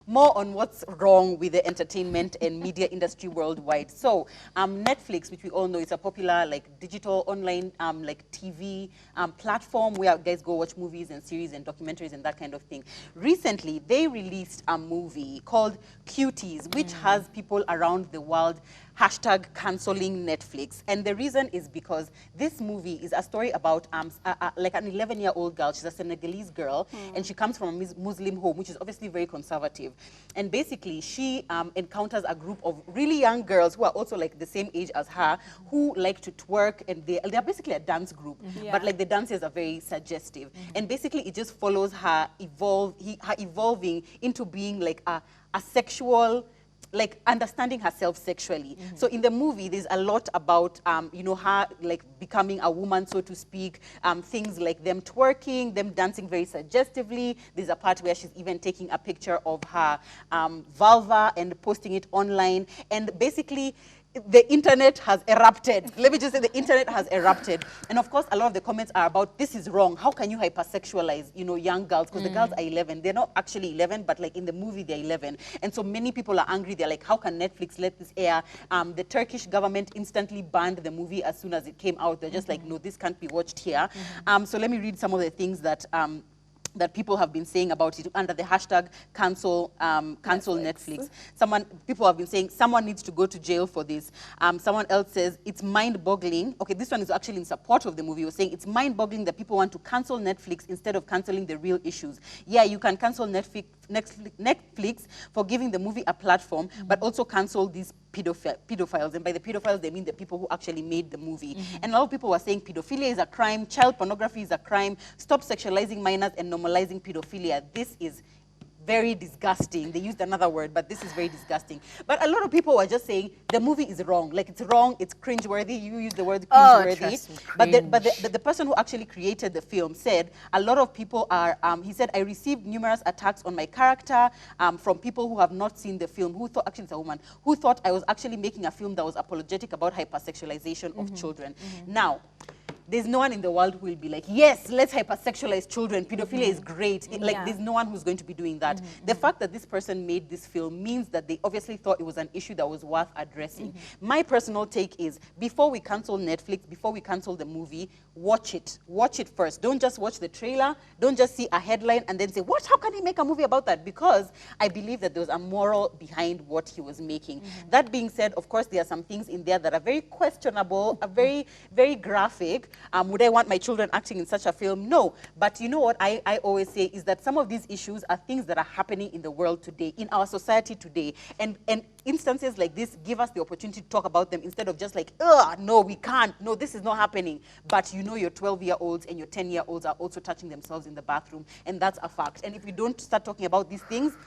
more on what's wrong with the entertainment and media industry worldwide. So Netflix, which we all know is a popular like digital online like TV platform where guys go watch movies and series and documentaries and that kind of thing. Recently, they released a movie called Cuties, which has people around the world hashtag canceling Netflix. And the reason is because this movie is a story about like an 11-year-old girl. She's a Senegalese girl, and she comes from a Muslim home, which is obviously very conservative. And basically, she encounters a group of really young girls who are also like the same age as her, who like to twerk, and they're basically a dance group, but like the dances are very suggestive. And basically, it just follows her evolving into being like a sexual, like understanding herself sexually. So in the movie, there's a lot about, you know, her like becoming a woman, so to speak, things like them twerking, them dancing very suggestively. There's a part where she's even taking a picture of her vulva and posting it online. And basically, the internet has erupted. Let me just say the internet has erupted. And of course, a lot of the comments are about, this is wrong. How can you hypersexualize, you know, young girls? Because the girls are 11. They're not actually 11, but like in the movie, they're 11. And so many people are angry. They're like, how can Netflix let this air? The Turkish government instantly banned the movie as soon as it came out. They're just like, no, this can't be watched here. So let me read some of the things that that people have been saying about it under the hashtag cancel Netflix. People have been saying someone needs to go to jail for this. Someone else says it's mind-boggling. Okay, this one is actually in support of the movie. You're saying it's mind-boggling that people want to cancel Netflix instead of canceling the real issues. Yeah, you can cancel Netflix for giving the movie a platform, but also cancel these pedophiles. And by the pedophiles, they mean the people who actually made the movie. And a lot of people were saying pedophilia is a crime, child pornography is a crime, stop sexualizing minors and normalizing pedophilia. This is very disgusting. They used another word, but this is very disgusting. But a lot of people were just saying the movie is wrong. Like, it's wrong, it's cringeworthy. You use the word cringeworthy. But the person who actually created the film said a lot of people are, he said, I received numerous attacks on my character from people who have not seen the film, who thought, actually it's a woman, who thought I was actually making a film that was apologetic about hypersexualization of children. Now, there's no one in the world who will be like, yes, let's hypersexualize children. Pedophilia is great. Like, there's no one who's going to be doing that. The fact that this person made this film means that they obviously thought it was an issue that was worth addressing. My personal take is, before we cancel Netflix, before we cancel the movie, watch it. Watch it first. Don't just watch the trailer. Don't just see a headline and then say, what? How can he make a movie about that? Because I believe that there was a moral behind what he was making. That being said, of course, there are some things in there that are very questionable, are very, very graphic. Would I want my children acting in such a film? No. But you know what I always say is that some of these issues are things that are happening in the world today, in our society today. And instances like this give us the opportunity to talk about them instead of just like, no, we can't. No, this is not happening. But you know your 12-year-olds and your 10-year-olds are also touching themselves in the bathroom. And that's a fact. And if we don't start talking about these things,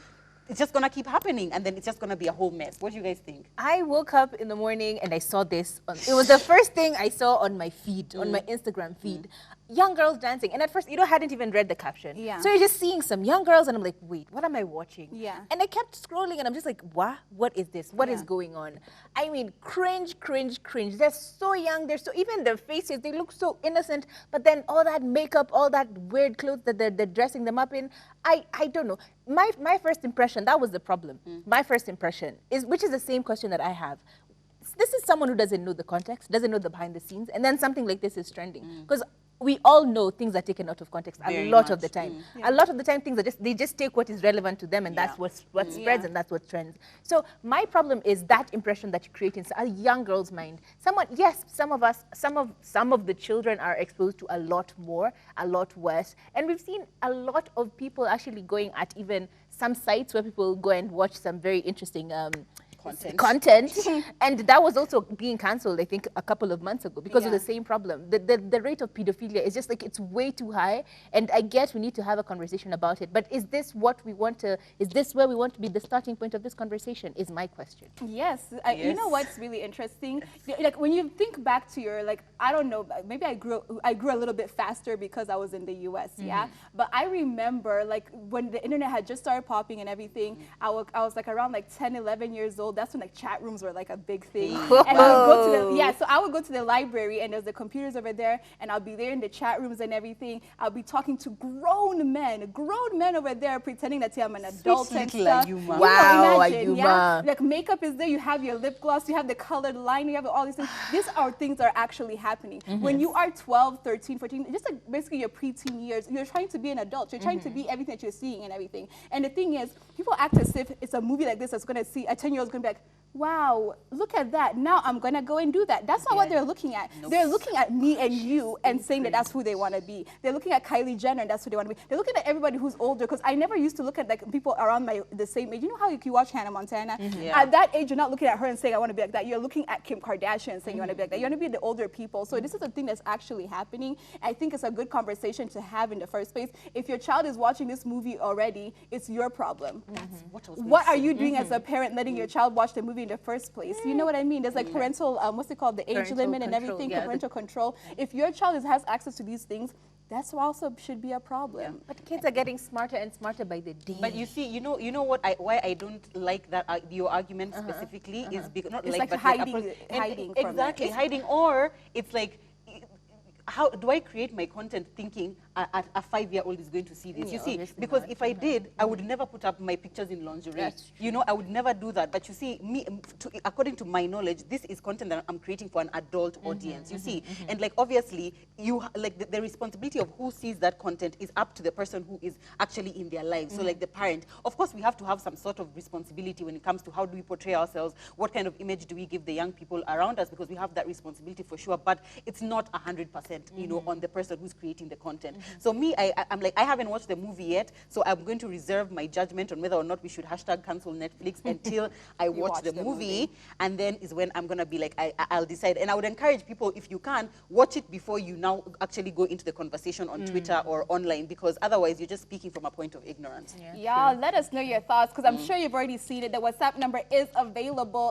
it's just going to keep happening, and then it's just going to be a whole mess. What do you guys think? I woke up in the morning and I saw this. It was the first thing I saw on my feed, on my Instagram feed. Young girls dancing. And at first, I hadn't even read the caption. So you're just seeing some young girls, and I'm like, wait, what am I watching? And I kept scrolling, and I'm just like, what is this? What is going on? I mean, cringe, cringe, cringe. They're so young. They're so, even their faces, they look so innocent. But then all that makeup, all that weird clothes that they're dressing them up in, I don't know. My first impression, that was the problem. My first impression, which is the same question that I have. This is someone who doesn't know the context, doesn't know the behind the scenes, and then something like this is trending. Because we all know things are taken out of context a lot of the time. A lot of the time, things are they just take what is relevant to them, and that's what spreads, and that's what trends. So my problem is that impression that you create in a young girl's mind. Yes, some of the children are exposed to a lot more, a lot worse, and we've seen a lot of people actually going at even some sites where people go and watch some very interesting content. And that was also being cancelled, I think, a couple of months ago because of the same problem. The rate of pedophilia is just like, it's way too high, and I guess we need to have a conversation about it. But is this what we want to, is this where we want to be the starting point of this conversation, is my question. Yes. You know what's really interesting? Like, when you think back to your, like, I don't know, maybe I grew a little bit faster because I was in the US, but I remember, like, when the internet had just started popping and everything, I was like around like 10, 11 years old. that's when like chat rooms were like a big thing. And I would go to the, so I would go to the library and there's the computers over there and I'll be there in the chat rooms and everything. I'll be talking to grown men over there pretending that I'm an adult and stuff. Wow, imagine, like makeup is there, you have your lip gloss, you have the colored line, you have all these things. These are things that are actually happening. When you are 12, 13, 14, just like basically your preteen years, you're trying to be an adult. You're trying to be everything that you're seeing and everything. And the thing is, people act as if it's a movie like this that's going to see, a 10-year-old's going to be like, wow, look at that. Now I'm going to go and do that. That's not what they're looking at. Nope. They're looking at me and you and saying that that's who they want to be. They're looking at Kylie Jenner and that's who they want to be. They're looking at everybody who's older because I never used to look at like people around the same age. You know how you watch Hannah Montana? At that age, you're not looking at her and saying, I want to be like that. You're looking at Kim Kardashian and saying you want to be like that. You want to be the older people. So this is a thing that's actually happening. I think it's a good conversation to have in the first place. If your child is watching this movie already, it's your problem. What are you doing as a parent letting your child watch the movie in the first place? You know what I mean? There's like parental, what's it called? The age Parental limit control, and everything, yeah. parental control. If your child has access to these things, that's also should be a problem. But kids are getting smarter and smarter by the day. But you see, you know what? Why I don't like that your argument specifically is because not It's like, like but hiding from exactly it. hiding, or it's like. How do I create my content thinking a 5-year-old is going to see this? You see, because if I did, I would never put up my pictures in lingerie. You know, I would never do that. But you see, according to my knowledge, this is content that I'm creating for an adult audience. You see, and like obviously, you like the responsibility of who sees that content is up to the person who is actually in their lives. So like the parent, of course, we have to have some sort of responsibility when it comes to how do we portray ourselves, what kind of image do we give the young people around us, because we have that responsibility for sure. But it's not 100%. You know, on the person who's creating the content. So me, I'm like, I haven't watched the movie yet, so I'm going to reserve my judgment on whether or not we should #cancel Netflix until I watch the movie, and then is when I'm gonna be like, I'll decide. And I would encourage people, if you can, watch it before you now actually go into the conversation on Twitter or online, because otherwise you're just speaking from a point of ignorance. Y'all, let us know your thoughts, because I'm sure you've already seen it. The WhatsApp number is available.